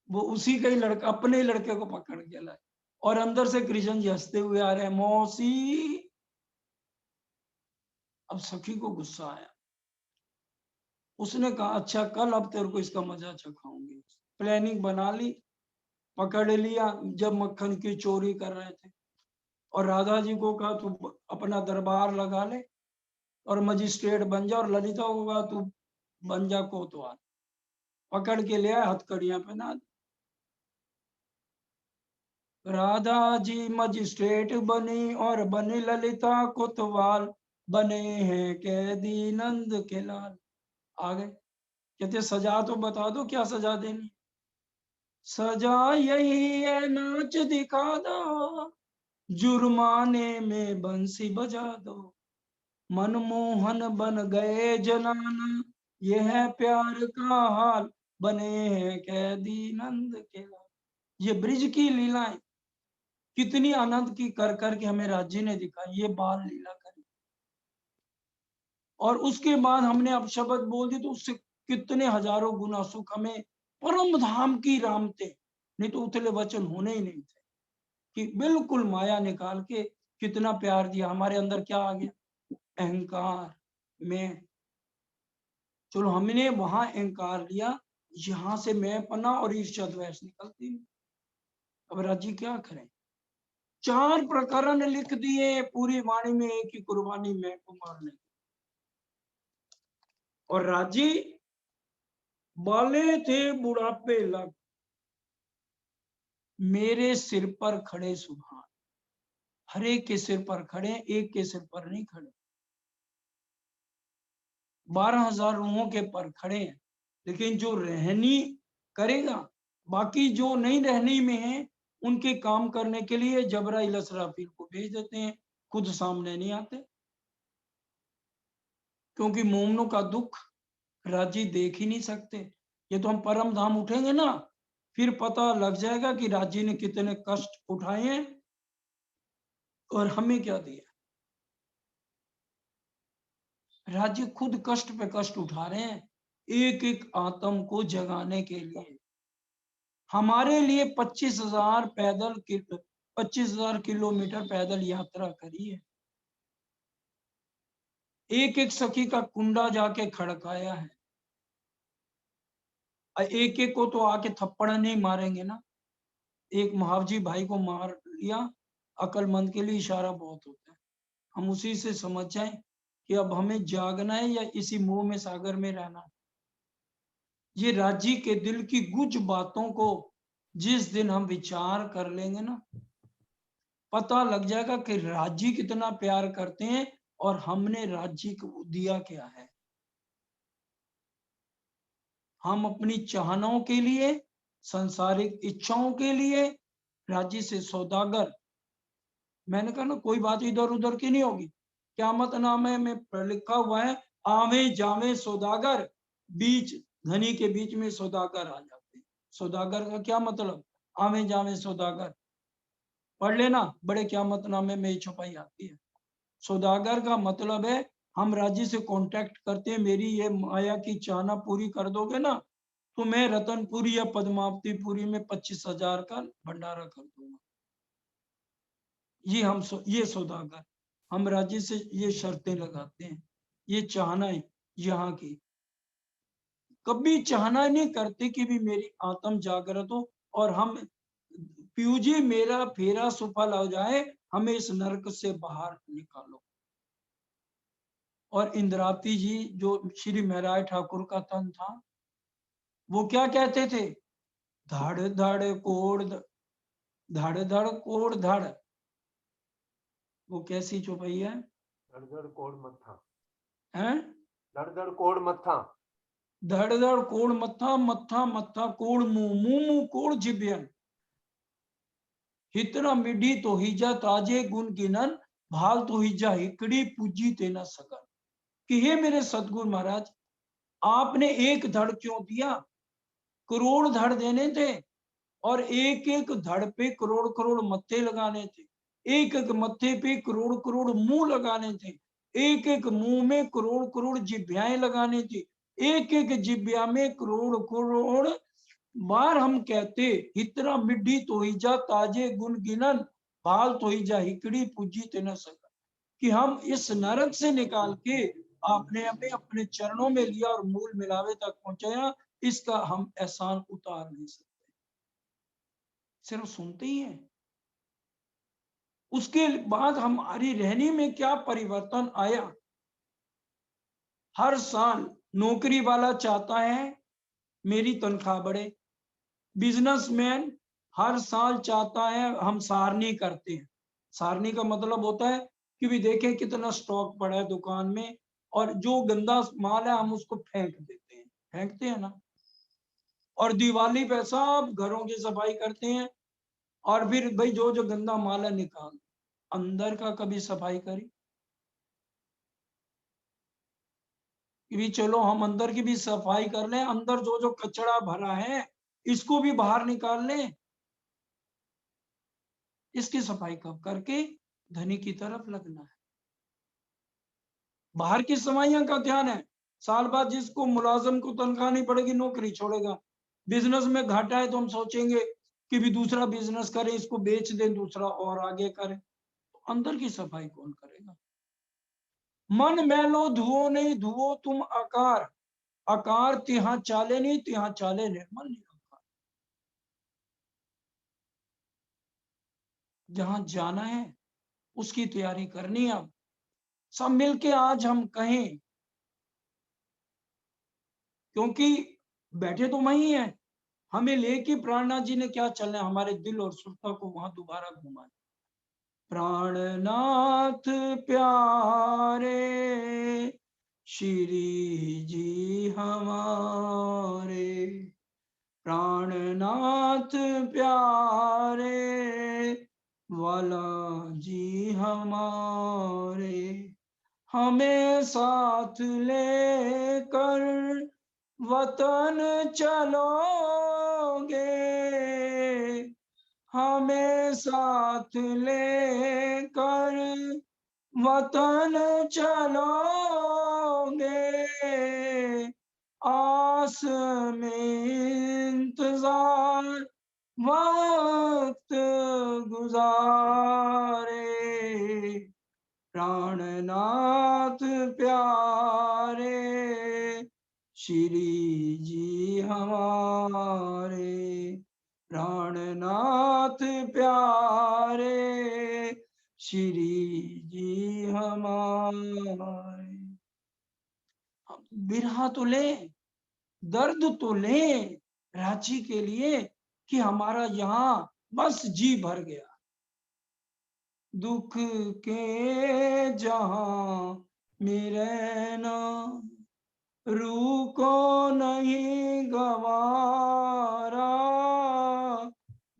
वो उसी का ही लड़का, अपने ही लड़के को पकड़ के लाई। और अंदर से कृष्ण जी हंसते हुए आ रहे हैं, मौसी। अब सखी को गुस्सा आया, उसने कहा अच्छा कल अब तेरे को इसका मजा चखाऊंगी। प्लानिंग बना ली, पकड़ लिया जब मक्खन की चोरी कर रहे थे। और राधा जी को कहा तू अपना दरबार लगा ले और मजिस्ट्रेट बन जा, और ललिता को कहा तू बन जा कोतवाल। पकड़ के ले आए, हथकड़ियां पहना दी। राधा जी मजिस्ट्रेट बनी और बनी ललिता कोतवाल, बने हैं कैदी नंद के लाल। आ गए, कहते सजा तो बता दो, क्या सजा देनी? सजा यही है नाच दिखा दो, जुर्माने में बंसी बजा दो, मनमोहन बन गए जनाना, यह है प्यार का हाल, बने हैं कैदी नंद के लाल। ये ब्रिज की लीलाएं कितनी आनंद की कर करके हमें राज्य ने दिखाई, ये बाल लीला करी। और उसके बाद हमने अब शब्द बोल दी तो उससे कितने हजारों गुना सुख हमें परम धाम की राम थे, नहीं तो उथले वचन होने ही नहीं थे। कि बिल्कुल माया निकाल के कितना प्यार दिया। हमारे अंदर क्या आ गया, अहंकार में। चलो हमने वहां अहंकार लिया, यहां से मैं पना और ईर्ष्या द्वेष निकलती। अब राजी क्या करें? 4 प्रकरण लिख दिए पूरी वाणी में, एक ही कुर्बानी मैं को मारने। और राजी बाले थे बुढ़ापे लग, मेरे सिर पर खड़े सुभान। हर एक के सिर पर खड़े, एक के सिर पर नहीं खड़े। 12,000 रूहों के पर खड़े हैं, लेकिन जो रहनी करेगा, बाकी जो नहीं रहनी में है उनके काम करने के लिए जबराइल असराफील को भेज देते हैं, खुद सामने नहीं आते। क्योंकि मोमनों का दुख राजी देख ही नहीं सकते। ये तो हम परम धाम उठेंगे ना, फिर पता लग जाएगा कि राजी ने कितने कष्ट उठाए हैं और हमें क्या दिया। राज्य खुद कष्ट पे कष्ट उठा रहे हैं, एक एक आत्म को जगाने के लिए। हमारे लिए 25,000 किलोमीटर पैदल यात्रा करी है। एक एक सखी का कुंडा जाके खड़काया है। एक एक को तो आके थप्पड़ नहीं मारेंगे ना, एक महावजी भाई को मार लिया। अकलमंद के लिए इशारा बहुत होता है। हम उसी से समझ जाएं कि अब हमें जागना है या इसी मोह में सागर में रहना है। ये राज्य के दिल की गुज बातों को जिस दिन हम विचार कर लेंगे ना, पता लग जाएगा कि राज्य कितना प्यार करते हैं और हमने राज्य को दिया क्या है। हम अपनी चाहनाओं के लिए, सांसारिक इच्छाओं के लिए राज्य से सौदागर। मैंने कहा ना कोई बात इधर उधर की नहीं होगी। क़यामत नामे में लिखा हुआ है, आवे जावे सौदागर, बीच धनी के बीच में सौदागर आ जाते हैं। सौदागर का क्या मतलब, आवे जावे सौदागर। पढ़ लेना, बड़े क़यामत नामे में छपाई आती है। सौदागर का मतलब है हम राज्य से कांटेक्ट करते हैं, मेरी ये माया की चाहना पूरी कर दोगे ना तो मैं रतनपुरी या पद्मावतीपुरी में 25,000 का भंडारा कर दूंगा। ये सौदागर हम राज्य से ये शर्तें लगाते हैं। ये चाहना है यहाँ की, कभी चाहना नहीं करते कि भी मेरी आत्म जागृत हो और हम पीयूजी मेरा फेरा सफल हो जाए, हमें इस नरक से बाहर निकालो। और इंद्रावती जी जो श्री महराज ठाकुर का तन था, वो क्या कहते थे? धड़ धड़ कोड़ धड़ धड़ कोड़ धड़। वो कैसी चौपाई है? धड़ धड़ कोड़ मत्था, हैं? धड़ धड़ कोड़ मत्था, धड़ धड़ कोड़ मत्था, मत्था मत्था कोड़ मुंह, मुंह मुंह कोड़ जिब्यन। हितना मिडी तो हिजा ताजे गुण गिनन, भाल तो हिजा हिकड़ी पूजी तेना सकन। कि हे मेरे सतगुरु महाराज, आपने एक धड़ क्यों दिया? करोड़ धड़ देने थे, और एक एक धड़ पे करोड़ करोड़ मत्थे लगाने थे, एक एक मत्थे पे करोड़ करोड़ मुंह लगाने थे, एक एक मुंह में करोड़ करोड़ जिभ्याएं लगाने थी, एक एक जिभ्या में करोड़ करोड़ बार हम कहते इतना मिड्ढी तो ही जा ताजे गुण गिनन, भाल तो ही जा हिकड़ी पूजी ते न सका। कि हम इस नरक से निकाल के आपने हमें अपने चरणों में लिया और मूल मिलावे तक पहुंचाया, इसका हम एहसान उतार नहीं सकते, सिर्फ सुनते ही हैं। उसके बाद हमारी रहनी में क्या परिवर्तन आया? हर साल नौकरी वाला चाहता है मेरी तनख्वाह बढ़े, बिजनेसमैन हर साल चाहता है हम सारनी करते हैं। सारनी का मतलब होता है कि भी देखें कितना स्टॉक पड़ा है दुकान में, और जो गंदा माल है हम उसको फेंक देते हैं, फेंकते हैं ना। और दिवाली पे सब घरों की सफाई करते हैं, और फिर भाई जो जो गंदा माल है निकाल। अंदर का कभी सफाई करी? कि भी चलो हम अंदर की भी सफाई कर लें, अंदर जो जो कचरा भरा है इसको भी बाहर निकाल लें। इसकी सफाई कब करके धनी की तरफ लगना है। बाहर की सफाइयां का ध्यान है, साल बाद जिसको मुलाजम को तनख्वाह नहीं पड़ेगी नौकरी छोड़ेगा। बिजनेस में घाटा है तो हम सोचेंगे कि भी दूसरा बिजनेस करें, इसको बेच दें, दूसरा और आगे करें। तो अंदर की सफाई कौन करेगा? मन मैलो धुओ नहीं, धुओ तुम आकार, आकार तिहा चाले नहीं, तिहा चाले निर्मल निरंकार। जहां जाना है उसकी तैयारी करनी है। अब सब मिलके आज हम कहें, क्योंकि बैठे तो वही है, हमें लेके प्राणनाथ जी ने क्या चलना है? हमारे दिल और सुरता को वहां दोबारा घुमाना। प्राणनाथ प्यारे श्री जी हमारे, प्राणनाथ प्यारे वाला जी हमारे, हमें साथ लेकर वतन चलोगे, हमें साथ लेकर वतन चलोगे, आस में इंतजार वक्त गुजारे, प्राणनाथ प्यारे श्री जी हमारे, प्राणनाथ प्यारे श्री जी हमारे। बिरहा तो ले, दर्द तो ले रांची के लिए, कि हमारा यहाँ बस जी भर गया। दुख के जहां में रहना, रूह को नहीं गवारा,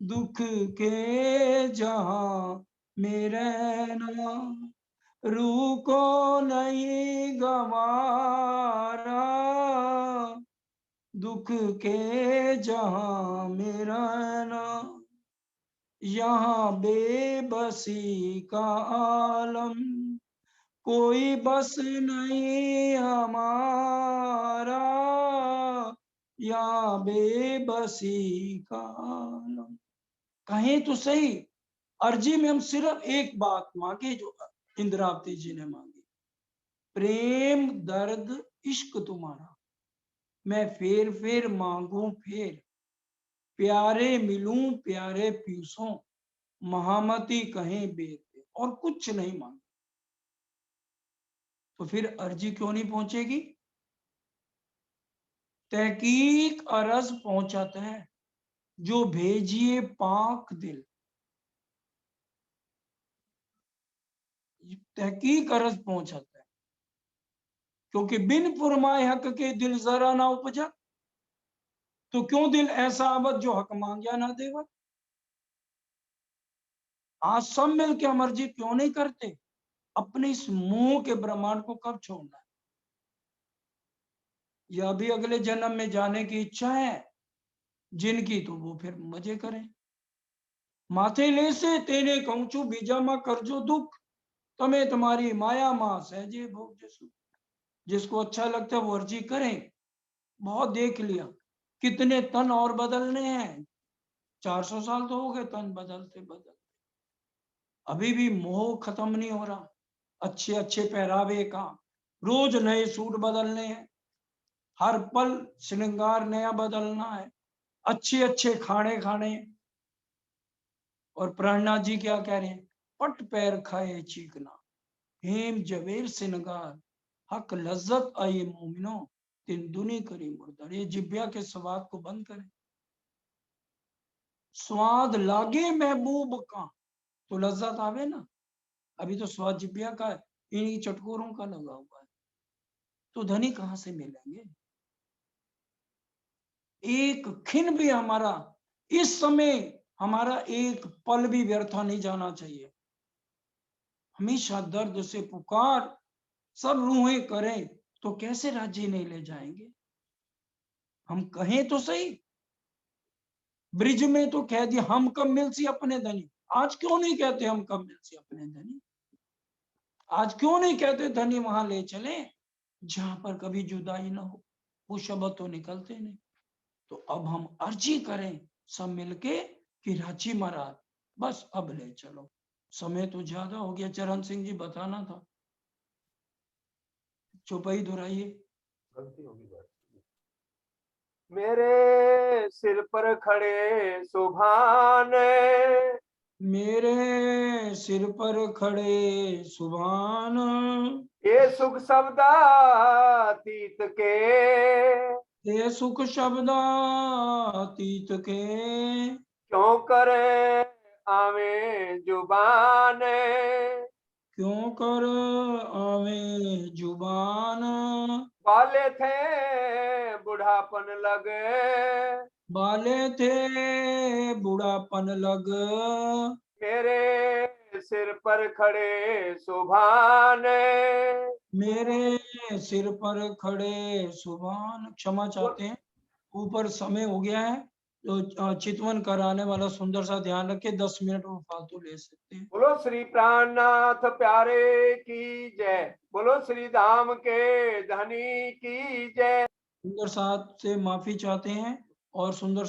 दुख के जहां में रहना, रूह को नहीं गवारा, दुख के जहां में रहना, यहाँ बेबसी का आलम, कोई बस नहीं हमारा, यहाँ बेबसी का आलम। कहें तो सही, अर्जी में हम सिर्फ एक बात मांगे जो इंद्रावती जी ने मांगी, प्रेम दर्द इश्क तुम्हारा, मैं फेर फेर मांगू फेर, प्यारे मिलूं प्यारे पीसूं, महामती कहें बेर। और कुछ नहीं मांगा। तो फिर अर्जी क्यों नहीं पहुंचेगी? तहकीक अर्ज पहुंचाता है, जो भेजिए पाक दिल। तहकीक अर्ज पहुंचाता है, क्योंकि बिन फुरमाए हक के दिल जरा ना उपजा, तो क्यों दिल ऐसा आबद जो हक मांगया ना देवा। आज सब मिल के हम अर्जी क्यों नहीं करते? अपने इस मुंह के ब्रह्मांड को कब छोड़ना है? या भी अगले जन्म में जाने की इच्छा है जिनकी, तो वो फिर मजे करें। माथे ले से तेने कहूचू बीजा मां करजो दुख, तमें तुम्हारी माया मां सहजे भोग जसु। जिसको अच्छा लगता है वो अर्जी करें। बहुत देख लिया, कितने तन और बदलने हैं। 400 साल तो हो गए तन बदलते बदलते, अभी भी मोह खत्म नहीं हो रहा। अच्छे अच्छे पहरावे का, रोज नए सूट बदलने हैं, हर पल श्रृंगार नया बदलना है, अच्छे अच्छे खाने खाने। और प्राणनाथ जी क्या कह रहे हैं? पट पैर खाए चीकना, हेम जवेर सिनगार, हक लज्जत आए मोमिनो, तीन दुनी करी मुर्दार। ये जिब्या के स्वाद को बंद करें। स्वाद लागे महबूब का तो लज्जत आवे ना। अभी तो स्वाद जिब्या का है, इन्हीं चटकोरों का लगा हुआ है, तो धनी कहां से मिलेंगे? एक खिन भी हमारा, इस समय हमारा एक पल भी व्यर्थ नहीं जाना चाहिए। हमेशा दर्द से पुकार, सब रूहें करें तो कैसे राज्य नहीं ले जाएंगे? हम कहें तो सही, ब्रिज में तो कह दिया हम कब मिलसी अपने धनी। आज क्यों नहीं कहते हम कब मिलसी अपने धनी? आज क्यों नहीं कहते धनी वहां ले चले जहां पर कभी जुदाई ना हो? वो शब्द तो निकलते नहीं। तो अब हम अर्जी करें सब मिलके कि रांची महाराज बस अब ले चलो। समय तो ज्यादा हो गया, चरण सिंह जी बताना था। चौपाई दोहराइए। गलती होगी बस। मेरे सिर पर खड़े सुभान, मेरे सिर पर खड़े सुभान, ये सुख शब्दातीत के, ये सुख शब्दातीत के, क्यों करे आवे जुबान, क्यों कर आवे जुबान। वाले थे बुढ़ापन लगे, बाले थे बुढ़ापन लग, मेरे सिर पर खड़े सुभान। मेरे सिर पर खड़े सुभान। क्षमा चाहते हैं, ऊपर समय हो गया है, तो चितवन कराने वाला सुंदर सा ध्यान रखे, 10 मिनट वो फालतू ले सकते हैं। बोलो श्री प्राणनाथ प्यारे की जय, बोलो श्री धाम के धनी की जय। सुंदर साथ से माफी चाहते हैं और सुंदर